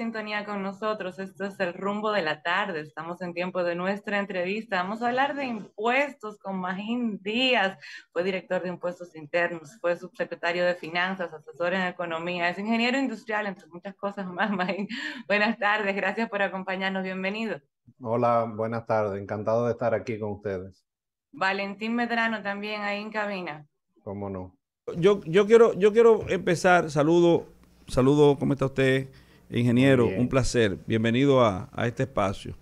Sintonía con nosotros. Esto es el rumbo de la tarde. Estamos en tiempo de nuestra entrevista. Vamos a hablar de impuestos con Magín Díaz. Fue director de impuestos internos, fue subsecretario de finanzas, asesor en economía, es ingeniero industrial, entre muchas cosas más. Magín, buenas tardes. Gracias por acompañarnos. Bienvenido. Hola, buenas tardes. Encantado de estar aquí con ustedes. Valentín Medrano también ahí en cabina. ¿Cómo no? Yo quiero empezar. Saludo, ¿cómo está usted, Muy ingeniero? Un bien. placer. Bienvenido a este espacio,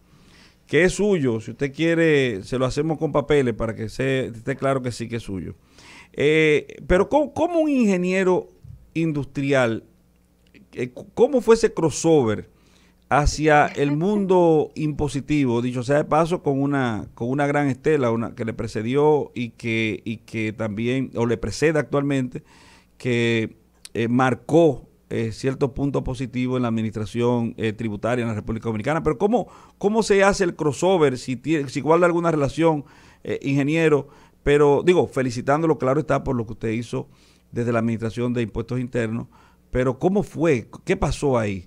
que es suyo. Si usted quiere, se lo hacemos con papeles para que esté claro que sí que es suyo. Pero ¿cómo un ingeniero industrial, cómo fue ese crossover hacia el mundo impositivo, dicho sea de paso, con una gran estela, que le precedió y que también, o le precede actualmente, que marcó ciertos puntos positivos en la administración tributaria en la República Dominicana? Pero ¿cómo se hace el crossover? Si guarda alguna relación, ingeniero, pero digo, felicitándolo, claro está, por lo que usted hizo desde la Administración de Impuestos Internos, pero ¿cómo fue? ¿Qué pasó ahí?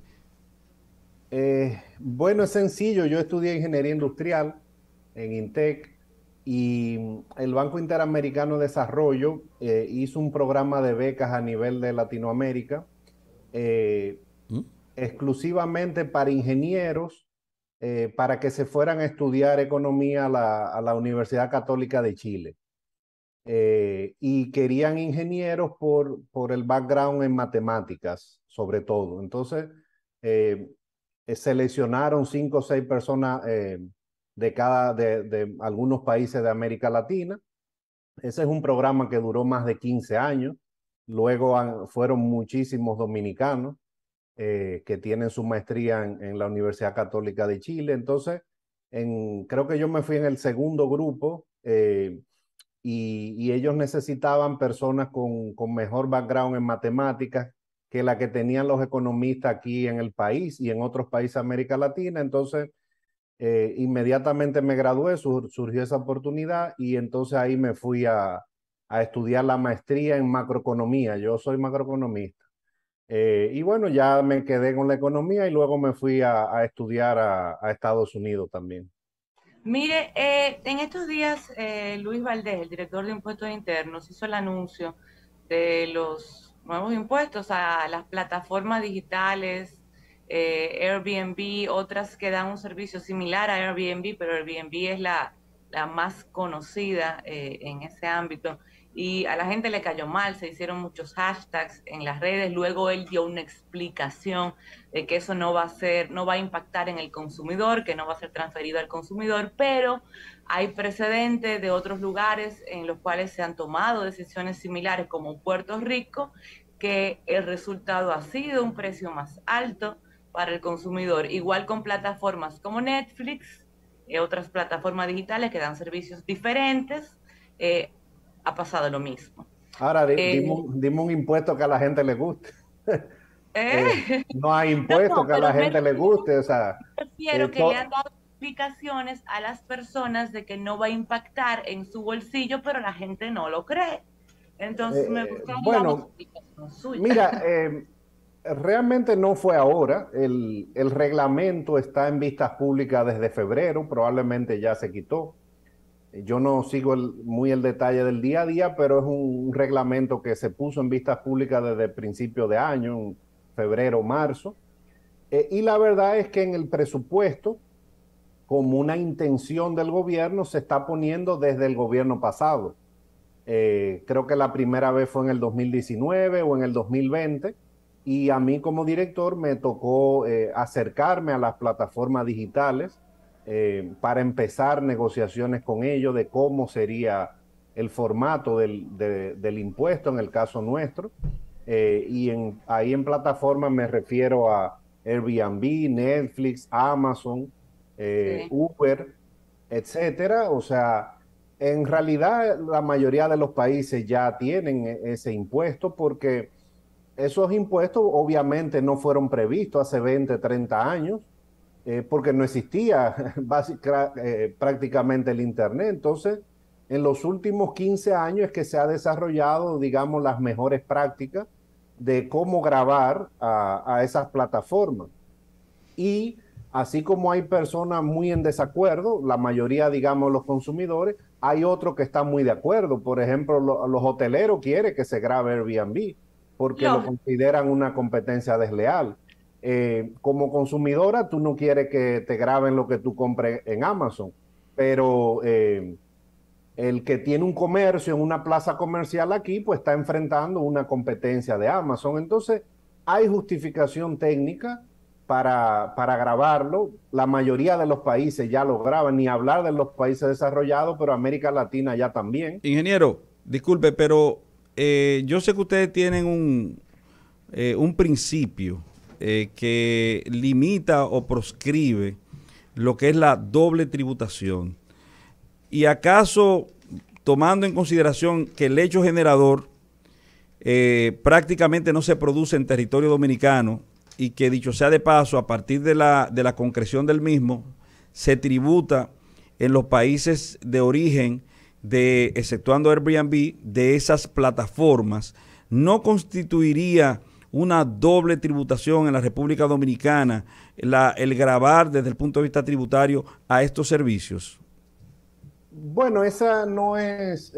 Bueno, es sencillo. Yo estudié ingeniería industrial en INTEC y el Banco Interamericano de Desarrollo hizo un programa de becas a nivel de Latinoamérica eh, ¿Mm? exclusivamente para ingenieros para que se fueran a estudiar economía a la Universidad Católica de Chile. Y querían ingenieros por el background en matemáticas, sobre todo. Entonces, eh, seleccionaron 5 o 6 personas de algunos países de América Latina. Ese es un programa que duró más de 15 años. Luego fueron muchísimos dominicanos que tienen su maestría en la Universidad Católica de Chile. Entonces, creo que yo me fui en el segundo grupo. Y ellos necesitaban personas con mejor background en matemáticas que la que tenían los economistas aquí en el país y en otros países de América Latina. Entonces, inmediatamente me gradué, surgió esa oportunidad y entonces ahí me fui a estudiar la maestría en macroeconomía. Yo soy macroeconomista. Y bueno, ya me quedé con la economía y luego me fui a estudiar a Estados Unidos también. Mire, en estos días Luis Valdés, el director de impuestos internos, hizo el anuncio de los nuevos impuestos a las plataformas digitales, Airbnb, otras que dan un servicio similar a Airbnb, pero Airbnb es la más conocida en ese ámbito. Y a la gente le cayó mal, se hicieron muchos hashtags en las redes, luego él dio una explicación de que eso no va a ser, no va a impactar en el consumidor, que no va a ser transferido al consumidor, pero hay precedentes de otros lugares en los cuales se han tomado decisiones similares, como Puerto Rico, que el resultado ha sido un precio más alto para el consumidor, igual con plataformas como Netflix, otras plataformas digitales que dan servicios diferentes, ha pasado lo mismo. Ahora, Eh, dime un impuesto que a la gente le guste. No hay no, impuesto no, que a la pero gente le guste, o sea, prefiero que le han to- dado explicaciones a las personas de que no va a impactar en su bolsillo, pero la gente no lo cree. Entonces me gustaría una bueno, explicación suya. mira, realmente no fue ahora, el reglamento está en vistas públicas desde febrero, probablemente ya se quitó. Yo no sigo muy el detalle del día a día, pero es un reglamento que se puso en vistas públicas desde principio de año, en febrero, marzo. Y la verdad es que en el presupuesto, como una intención del gobierno, se está poniendo desde el gobierno pasado. Creo que la primera vez fue en el 2019 o en el 2020 y a mí como director me tocó acercarme a las plataformas digitales para empezar negociaciones con ellos de cómo sería el formato del impuesto en el caso nuestro. Ahí en plataformas me refiero a Airbnb, Netflix, Amazon, Sí. Uber, etcétera. O sea, en realidad la mayoría de los países ya tienen ese impuesto porque esos impuestos obviamente no fueron previstos hace 20, 30 años porque no existía prácticamente el Internet. Entonces, en los últimos 15 años es que se ha desarrollado, digamos, las mejores prácticas de cómo grabar a esas plataformas. Y así como hay personas muy en desacuerdo, la mayoría, digamos, los consumidores, hay otros que están muy de acuerdo. Por ejemplo, los hoteleros quieren que se grabe Airbnb porque lo Lógico. consideran una competencia desleal. Como consumidora, tú no quieres que te graben lo que tú compres en Amazon, pero el que tiene un comercio en una plaza comercial aquí, pues está enfrentando una competencia de Amazon. Entonces, hay justificación técnica para grabarlo. La mayoría de los países ya lo graban, ni hablar de los países desarrollados, pero América Latina ya también. Ingeniero, disculpe, pero yo sé que ustedes tienen un principio que limita o proscribe lo que es la doble tributación. ¿Y acaso, tomando en consideración que el hecho generador prácticamente no se produce en territorio dominicano y que, dicho sea de paso, a partir de la concreción del mismo, se tributa en los países de origen, exceptuando Airbnb, de esas plataformas, no constituiría una doble tributación en la República Dominicana el gravar desde el punto de vista tributario a estos servicios? Bueno, esa no es,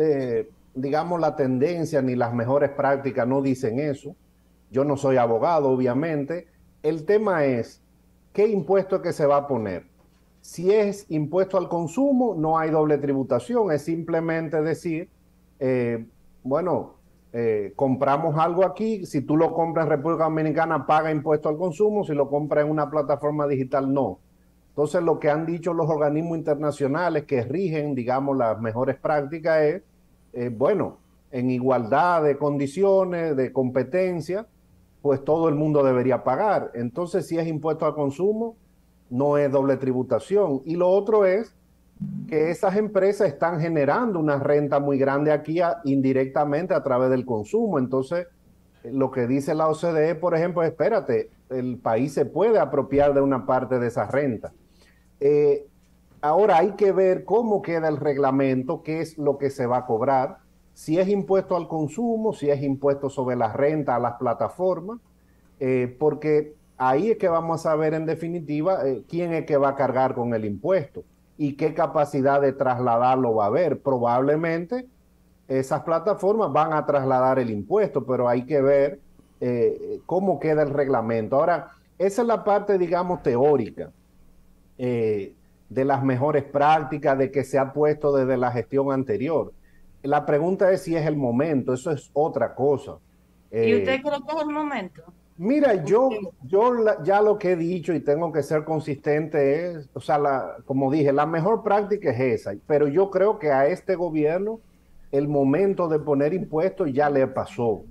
digamos, la tendencia ni las mejores prácticas no dicen eso. Yo no soy abogado, obviamente. El tema es, ¿qué impuesto es que se va a poner? Si es impuesto al consumo, no hay doble tributación. Es simplemente decir, eh, bueno, compramos algo aquí. Si tú lo compras en República Dominicana, paga impuesto al consumo. Si lo compras en una plataforma digital, no. Entonces, lo que han dicho los organismos internacionales que rigen, digamos, las mejores prácticas es, bueno, en igualdad de condiciones, de competencia, pues todo el mundo debería pagar. Entonces, si es impuesto al consumo, no es doble tributación. Y lo otro es que esas empresas están generando una renta muy grande aquí indirectamente a través del consumo. Entonces, lo que dice la OCDE, por ejemplo, es, espérate, el país se puede apropiar de una parte de esa renta. Eh, Ahora hay que ver cómo queda el reglamento, qué es lo que se va a cobrar, si es impuesto al consumo, si es impuesto sobre la renta a las plataformas, porque ahí es que vamos a saber en definitiva quién es que va a cargar con el impuesto y qué capacidad de trasladarlo va a haber. Probablemente esas plataformas van a trasladar el impuesto, pero hay que ver cómo queda el reglamento. Ahora, esa es la parte, digamos, teórica de las mejores prácticas, de que se ha puesto desde la gestión anterior. La pregunta es si es el momento, eso es otra cosa. ¿Y usted Eh, cree que es el momento? Mira, Usted, ya lo que he dicho y tengo que ser consistente es, o sea, como dije, la mejor práctica es esa, pero yo creo que a este gobierno el momento de poner impuestos ya le pasó.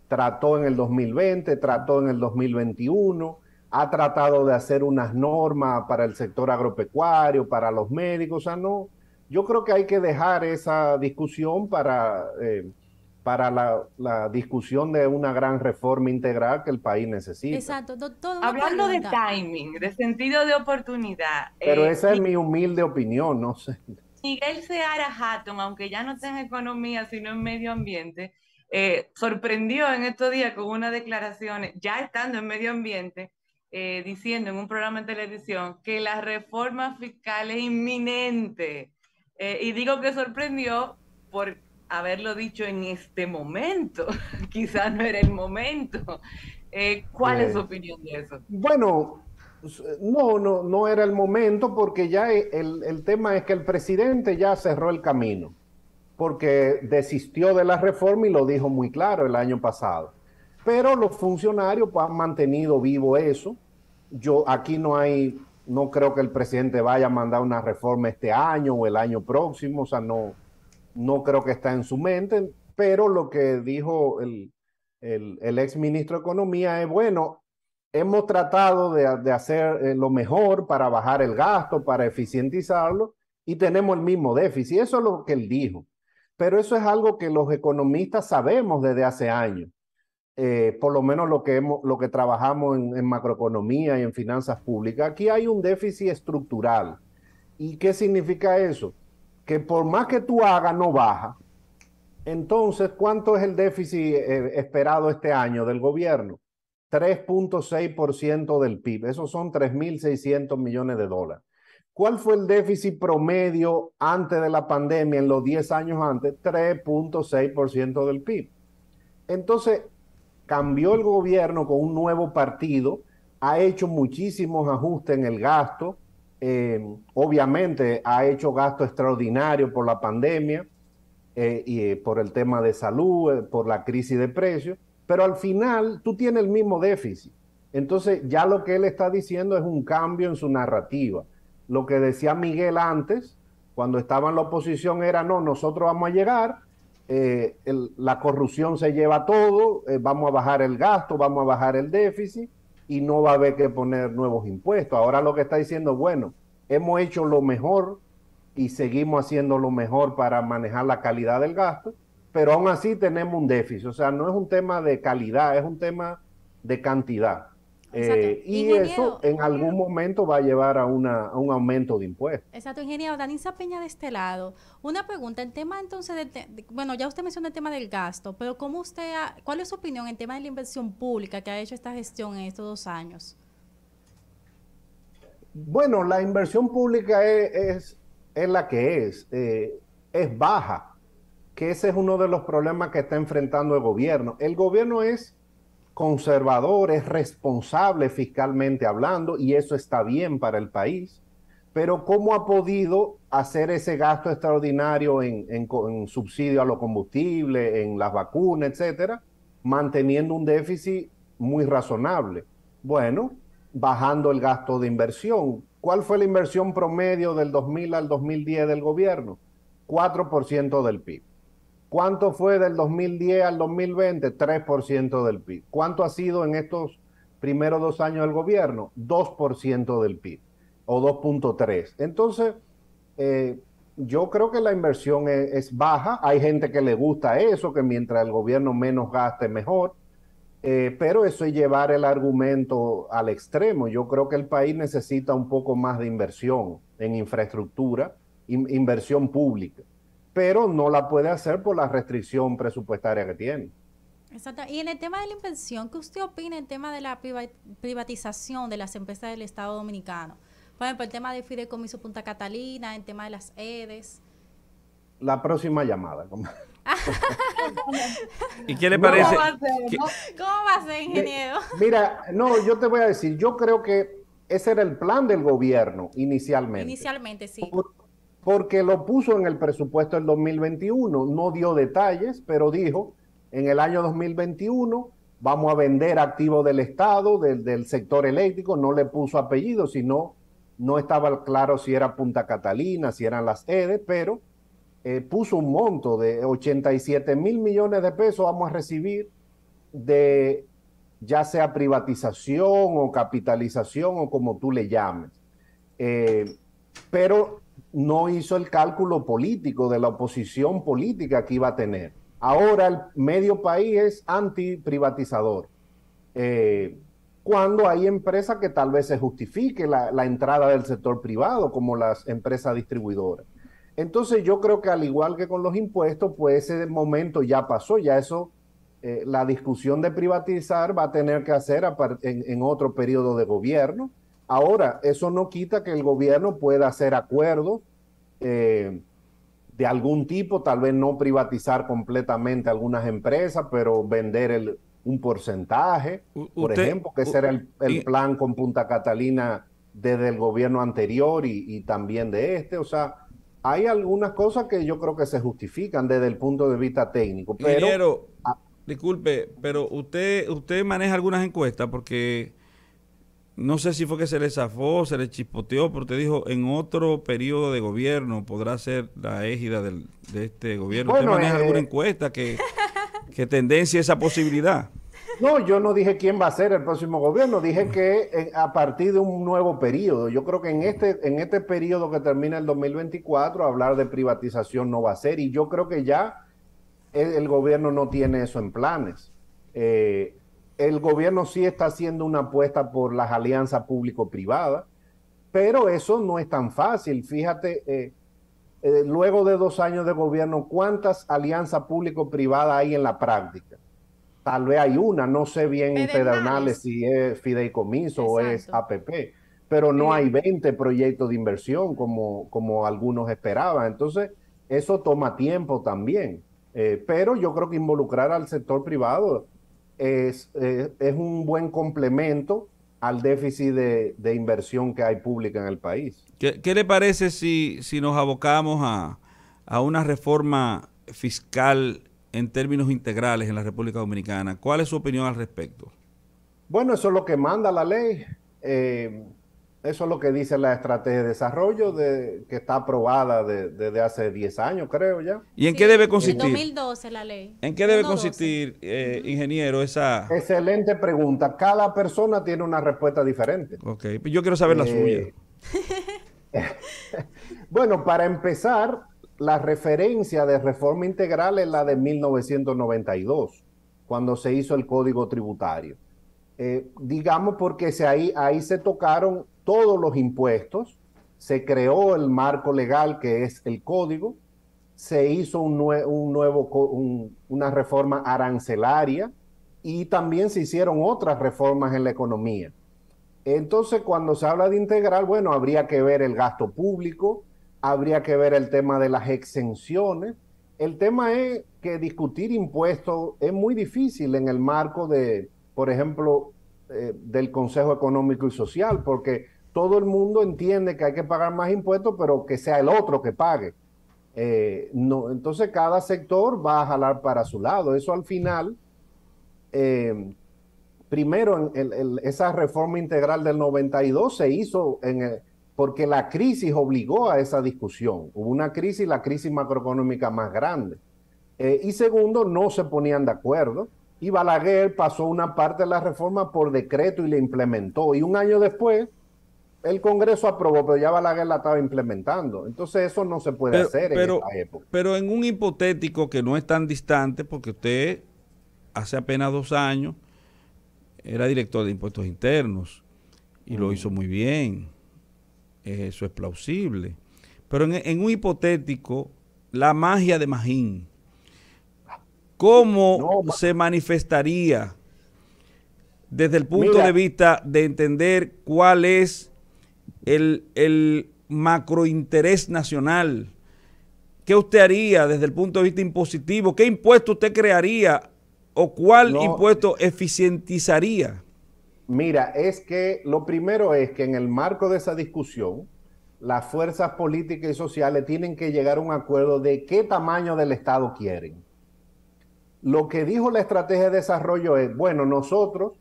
Trató en el 2020, trató en el 2021, ha tratado de hacer unas normas para el sector agropecuario, para los médicos, o sea, no, yo creo que hay que dejar esa discusión para la discusión de una gran reforma integral que el país necesita. Exacto, doctor, una hablando de pregunta. timing, de sentido de oportunidad, Pero esa es mi humilde opinión, no sé. Miguel Seara Hatton, aunque ya no está en economía, sino en medio ambiente, sorprendió en estos días con unas declaraciones, ya estando en medio ambiente, diciendo en un programa de televisión que la reforma fiscal es inminente. Y digo que sorprendió por haberlo dicho en este momento. Quizás no era el momento. ¿Cuál es su Eh, opinión de eso? bueno, no era el momento porque ya el tema es que el presidente ya cerró el camino, porque desistió de la reforma y lo dijo muy claro el año pasado. Pero los funcionarios pues, han mantenido vivo eso. Yo aquí no creo que el presidente vaya a mandar una reforma este año o el año próximo, o sea, no creo que está en su mente, pero lo que dijo el ex ministro de Economía es, bueno, hemos tratado de hacer lo mejor para bajar el gasto, para eficientizarlo, y tenemos el mismo déficit. Eso es lo que él dijo. Pero eso es algo que los economistas sabemos desde hace años. Por lo menos lo que trabajamos en macroeconomía y en finanzas públicas. Aquí hay un déficit estructural. ¿Y qué significa eso? Que por más que tú hagas, no baja. Entonces, ¿cuánto es el déficit esperado este año del gobierno? 3.6% del PIB. Esos son 3.600 millones de dólares. ¿Cuál fue el déficit promedio antes de la pandemia, en los 10 años antes? 3.6% del PIB. Entonces, cambió el gobierno con un nuevo partido, ha hecho muchísimos ajustes en el gasto, obviamente ha hecho gasto extraordinario por la pandemia y por el tema de salud, por la crisis de precios, pero al final tú tienes el mismo déficit. Entonces ya lo que él está diciendo es un cambio en su narrativa. Lo que decía Miguel antes, cuando estaba en la oposición, era no, nosotros vamos a llegar, la corrupción se lleva todo, vamos a bajar el gasto, vamos a bajar el déficit y no va a haber que poner nuevos impuestos. Ahora lo que está diciendo, bueno, hemos hecho lo mejor y seguimos haciendo lo mejor para manejar la calidad del gasto, pero aún así tenemos un déficit. O sea, no es un tema de calidad, es un tema de cantidad. Y ingeniero, eso en algún momento va a llevar a un aumento de impuestos. Exacto, ingeniero. Danisa Peña de este lado. Una pregunta, el tema entonces, bueno, ya usted mencionó el tema del gasto, pero ¿cuál es su opinión en el tema de la inversión pública que ha hecho esta gestión en estos 2 años? Bueno, la inversión pública es la que es baja, que ese es uno de los problemas que está enfrentando el gobierno. El gobierno es conservador, es responsable fiscalmente hablando, y eso está bien para el país, pero ¿cómo ha podido hacer ese gasto extraordinario en subsidio a los combustibles, en las vacunas, etcétera, manteniendo un déficit muy razonable? Bueno, bajando el gasto de inversión. ¿Cuál fue la inversión promedio del 2000 al 2010 del gobierno? 4% del PIB. ¿Cuánto fue del 2010 al 2020? 3% del PIB. ¿Cuánto ha sido en estos primeros 2 años del gobierno? 2% del PIB o 2.3%. Entonces, yo creo que la inversión es baja. Hay gente que le gusta eso, que mientras el gobierno menos gaste, mejor. Pero eso es llevar el argumento al extremo. Yo creo que el país necesita un poco más de inversión en infraestructura, inversión pública, pero no la puede hacer por la restricción presupuestaria que tiene. Exacto. Y en el tema de la inversión, ¿qué usted opina en el tema de la privatización de las empresas del Estado Dominicano? Por ejemplo, el tema del Fideicomiso Punta Catalina, el tema de las EDES. La próxima llamada. ¿Y qué le parece? ¿Cómo va a ser, ingeniero? Mira, no, yo te voy a decir, yo creo que ese era el plan del gobierno inicialmente. Inicialmente, sí. Porque lo puso en el presupuesto del 2021, no dio detalles, pero dijo, en el año 2021 vamos a vender activos del Estado, del sector eléctrico, no le puso apellido, sino no estaba claro si era Punta Catalina, si eran las EDES, pero puso un monto de 87,000 millones de pesos vamos a recibir de ya sea privatización o capitalización o como tú le llames. Pero no hizo el cálculo político de la oposición política que iba a tener. Ahora el medio país es antiprivatizador. Cuando hay empresas que tal vez se justifique la entrada del sector privado, como las empresas distribuidoras. Entonces yo creo que al igual que con los impuestos, pues ese momento ya pasó, ya eso, la discusión de privatizar va a tener que hacer en otro periodo de gobierno. Ahora, eso no quita que el gobierno pueda hacer acuerdos de algún tipo, tal vez no privatizar completamente algunas empresas, pero vender un porcentaje, por ejemplo, que ese era el plan con Punta Catalina desde el gobierno anterior y también de este. O sea, hay algunas cosas que yo creo que se justifican desde el punto de vista técnico. Ingeniero, disculpe, pero usted maneja algunas encuestas porque no sé si fue que se le zafó, se le chispoteó, pero usted dijo en otro periodo de gobierno podrá ser la égida de este gobierno. Bueno, ¿usted maneja alguna encuesta que tendencia esa posibilidad? No, yo no dije quién va a ser el próximo gobierno, dije que a partir de un nuevo periodo. Yo creo que en este periodo que termina el 2024, hablar de privatización no va a ser, y yo creo que ya el gobierno no tiene eso en planes. El gobierno sí está haciendo una apuesta por las alianzas público-privadas, pero eso no es tan fácil. Fíjate, luego de 2 años de gobierno, ¿cuántas alianzas público-privadas hay en la práctica? Tal vez hay una, no sé bien en Pedernales Pedernales. si es fideicomiso o es Exacto. APP, pero no hay Sí. 20 proyectos de inversión como algunos esperaban. Entonces, eso toma tiempo también. Pero yo creo que involucrar al sector privado es un buen complemento al déficit de inversión que hay pública en el país. ¿Qué le parece si nos abocamos a una reforma fiscal en términos integrales en la República Dominicana? ¿Cuál es su opinión al respecto? Bueno, eso es lo que manda la ley. Eh, Eso es lo que dice la estrategia de desarrollo que está aprobada desde hace 10 años, creo ya. ¿Y en qué Sí, debe en consistir? 2012 la ley. ¿En qué debe 1-12. consistir, Ujú. ingeniero, esa? Excelente pregunta. Cada persona tiene una respuesta diferente. Ok, yo quiero saber la suya. Eh, bueno, para empezar, la referencia de reforma integral es la de 1992, cuando se hizo el Código Tributario. Digamos porque ahí se tocaron todos los impuestos, se creó el marco legal que es el código, se hizo una reforma arancelaria y también se hicieron otras reformas en la economía. Entonces, cuando se habla de integral, bueno, habría que ver el gasto público, habría que ver el tema de las exenciones. El tema es que discutir impuestos es muy difícil en el marco de, por ejemplo, del Consejo Económico y Social, porque todo el mundo entiende que hay que pagar más impuestos, pero que sea el otro que pague. No, entonces, cada sector va a jalar para su lado. Eso al final eh, primero, esa reforma integral del 92 se hizo porque la crisis obligó a esa discusión. Hubo una crisis, la crisis macroeconómica más grande. Y segundo, no se ponían de acuerdo. Y Balaguer pasó una parte de la reforma por decreto y la implementó. Y un año después, el Congreso aprobó, pero ya Balaguer la estaba implementando. Entonces eso no se puede Pero, hacer en pero, esta época. pero en un hipotético que no es tan distante, porque usted hace apenas 2 años era director de impuestos internos y lo hizo muy bien. Eso es plausible. Pero en un hipotético, la magia de Magín, ¿cómo No, se manifestaría desde el punto de mira, vista de entender cuál es el macrointerés nacional? ¿Qué usted haría desde el punto de vista impositivo? ¿Qué impuesto usted crearía o cuál no, impuesto eficientizaría? mira, es que lo primero es que en el marco de esa discusión, las fuerzas políticas y sociales tienen que llegar a un acuerdo de qué tamaño del Estado quieren. Lo que dijo la estrategia de desarrollo es, bueno, nosotros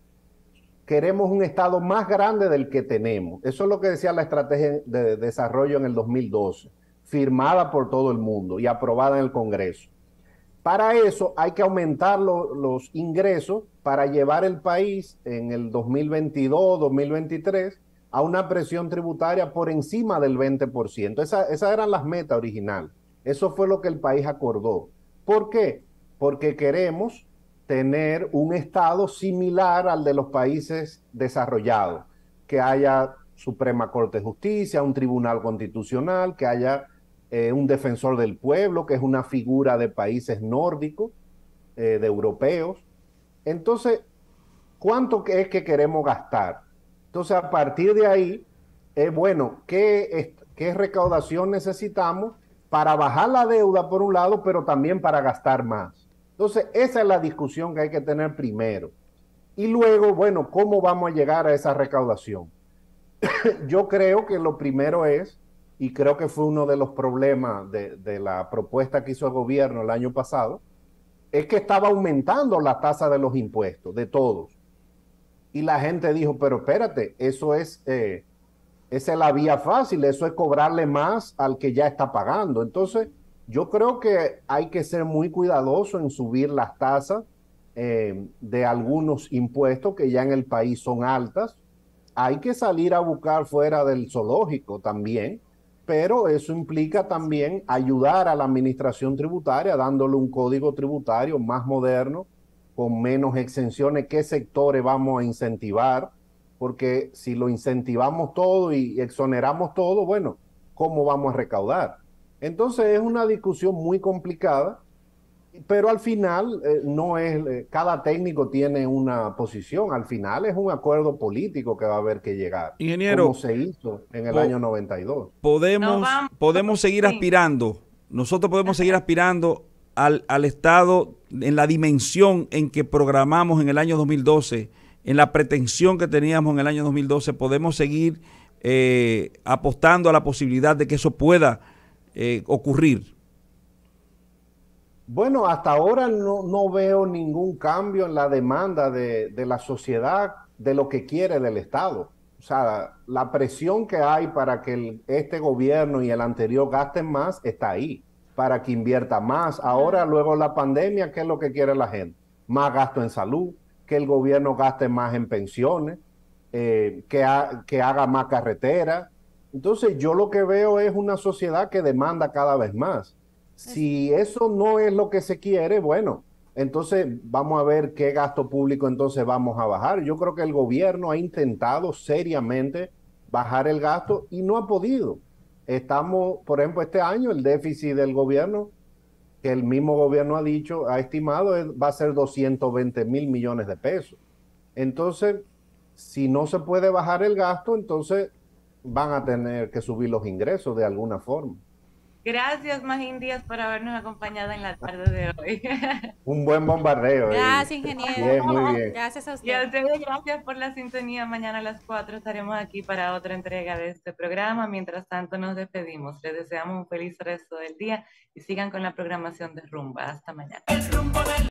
queremos un Estado más grande del que tenemos. Eso es lo que decía la estrategia de desarrollo en el 2012, firmada por todo el mundo y aprobada en el Congreso. Para eso hay que aumentar los ingresos para llevar el país en el 2022, 2023 a una presión tributaria por encima del 20%. Esas eran las metas originales. Eso fue lo que el país acordó. ¿Por qué? Porque queremos tener un Estado similar al de los países desarrollados, que haya Suprema Corte de Justicia, un Tribunal Constitucional, que haya un defensor del pueblo, que es una figura de países nórdicos, de europeos. Entonces, ¿cuánto es que queremos gastar? Entonces, a partir de ahí, bueno, ¿qué recaudación necesitamos para bajar la deuda por un lado, pero también para gastar más? Entonces, esa es la discusión que hay que tener primero. Y luego, bueno, ¿cómo vamos a llegar a esa recaudación? Yo creo que lo primero es, y creo que fue uno de los problemas de la propuesta que hizo el gobierno el año pasado, es que estaba aumentando la tasa de los impuestos, de todos. Y la gente dijo, pero espérate, esa es la vía fácil, eso es cobrarle más al que ya está pagando. Entonces, yo creo que hay que ser muy cuidadoso en subir las tasas de algunos impuestos que ya en el país son altas. Hay que salir a buscar fuera del zoológico también, pero eso implica también ayudar a la administración tributaria dándole un código tributario más moderno, con menos exenciones, qué sectores vamos a incentivar, porque si lo incentivamos todo y exoneramos todo, bueno, ¿cómo vamos a recaudar? Entonces es una discusión muy complicada pero al final no es, cada técnico tiene una posición, al final es un acuerdo político que va a haber que llegar, como Ingeniero, se hizo en el po- año 92. No podemos, vamos, podemos seguir sí. aspirando, nosotros podemos seguir aspirando al Estado en la dimensión en que programamos en el año 2012, en la pretensión que teníamos en el año 2012, podemos seguir apostando a la posibilidad de que eso pueda ocurrir. Bueno, hasta ahora no veo ningún cambio en la demanda de la sociedad de lo que quiere del Estado. O sea, la presión que hay para que este gobierno y el anterior gasten más está ahí, para que invierta más. Ahora, luego de la pandemia, ¿qué es lo que quiere la gente? Más gasto en salud, que el gobierno gaste más en pensiones, que haga más carretera. Entonces, yo lo que veo es una sociedad que demanda cada vez más. Si eso no es lo que se quiere, bueno, entonces vamos a ver qué gasto público entonces vamos a bajar. Yo creo que el gobierno ha intentado seriamente bajar el gasto y no ha podido. Estamos, por ejemplo, este año el déficit del gobierno, que el mismo gobierno ha dicho, ha estimado, va a ser 220.000 millones de pesos. Entonces, si no se puede bajar el gasto, entonces van a tener que subir los ingresos de alguna forma. Gracias, Magín Díaz, por habernos acompañado en la tarde de hoy. Un buen bombardeo. Gracias, ingeniero. Bien, muy bien. Gracias a Y a usted. ustedes, gracias por la sintonía. Mañana a las 4 estaremos aquí para otra entrega de este programa. Mientras tanto, nos despedimos. Les deseamos un feliz resto del día y sigan con la programación de Rumba. Hasta mañana.